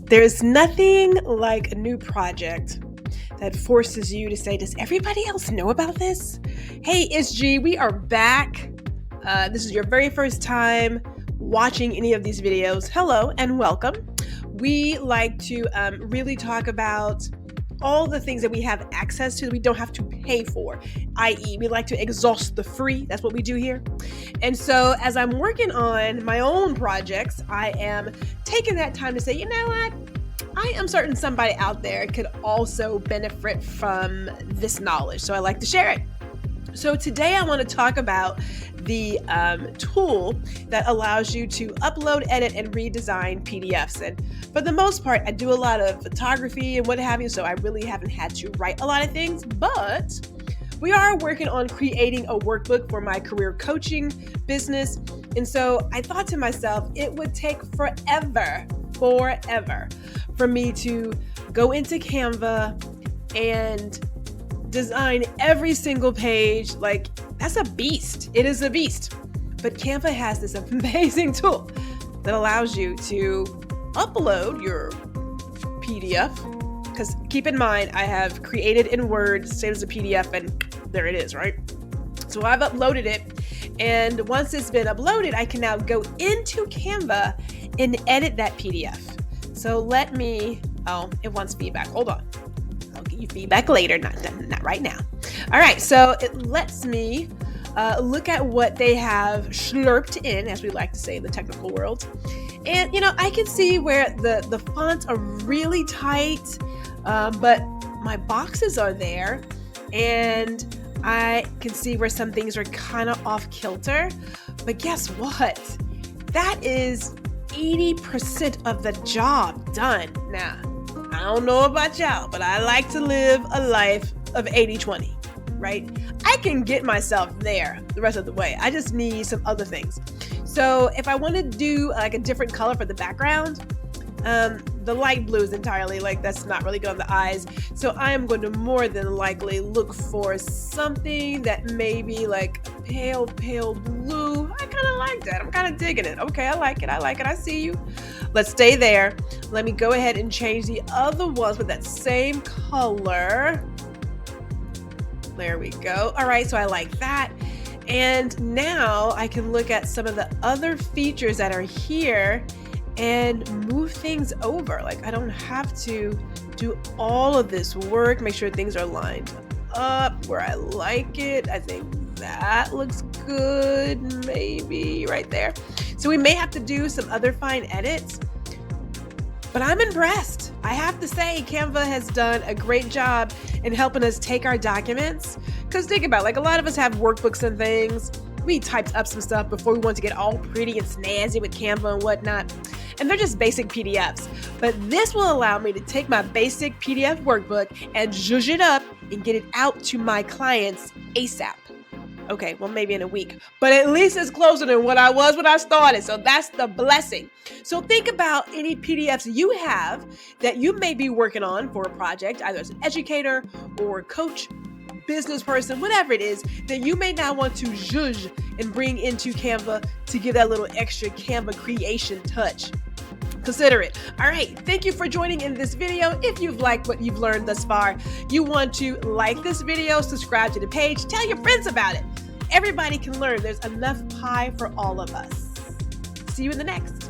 There's nothing like a new project that forces you to say, does everybody else know about this? Hey, it's G. We are back. This is your very first time watching any of these videos. Hello and welcome. We like to really talk about all the things that we have access to that we don't have to pay for, i.e. we like to exhaust the free. That's what we do here. And so as I'm working on my own projects, I am taking that time to say, you know what? I am certain somebody out there could also benefit from this knowledge. So I like to share it. So today I want to talk about the tool that allows you to upload, edit, and redesign PDFs. And for the most part, I do a lot of photography and what have you, so I really haven't had to write a lot of things, but we are working on creating a workbook for my career coaching business. And so I thought to myself, it would take forever for me to go into Canva and design every single page. Like, that's a beast. It is a beast. But Canva has this amazing tool that allows you to upload your PDF. Because keep in mind, I have created in Word, same as a PDF, and there it is, right? So I've uploaded it. And once it's been uploaded, I can now go into Canva and edit that PDF. So let me, it wants feedback. Hold on. I'll give you feedback later, not right now. All right, so it lets me look at what they have slurped in, as we like to say in the technical world. And, I can see where the fonts are really tight, but my boxes are there. And I can see where some things are kind of off kilter. But guess what? That is 80% of the job done. Now, I don't know about y'all, but I like to live a life of 80-20, right? I can get myself there the rest of the way. I just need some other things. So if I want to do like a different color for the background, the light blue is entirely that's not really good on the eyes. So I am going to more than likely look for something that may be like pale blue. I kind of like that. I'm kind of digging it. Okay, I like it. I see you. Let's stay there. Let me go ahead and change the other ones with that same color. There we go. All right, so I like that. And now I can look at some of the other features that are here and move things over. Like, I don't have to do all of this work, make sure things are lined up where I like it. I think that looks good, maybe right there. So we may have to do some other fine edits, but I'm impressed. I have to say, Canva has done a great job in helping us take our documents. Because think about it, a lot of us have workbooks and things. We typed up some stuff before we want to get all pretty and snazzy with Canva and whatnot. And they're just basic PDFs. But this will allow me to take my basic PDF workbook and zhuzh it up and get it out to my clients ASAP. Okay, well, maybe in a week, but at least it's closer than what I was when I started. So that's the blessing. So think about any PDFs you have that you may be working on for a project, either as an educator or coach, business person, whatever it is, that you may now want to zhuzh and bring into Canva to give that little extra Canva creation touch. Consider it. All right. Thank you for joining in this video. If you've liked what you've learned thus far, you want to like this video, subscribe to the page, tell your friends about it. Everybody can learn. There's enough pie for all of us. See you in the next.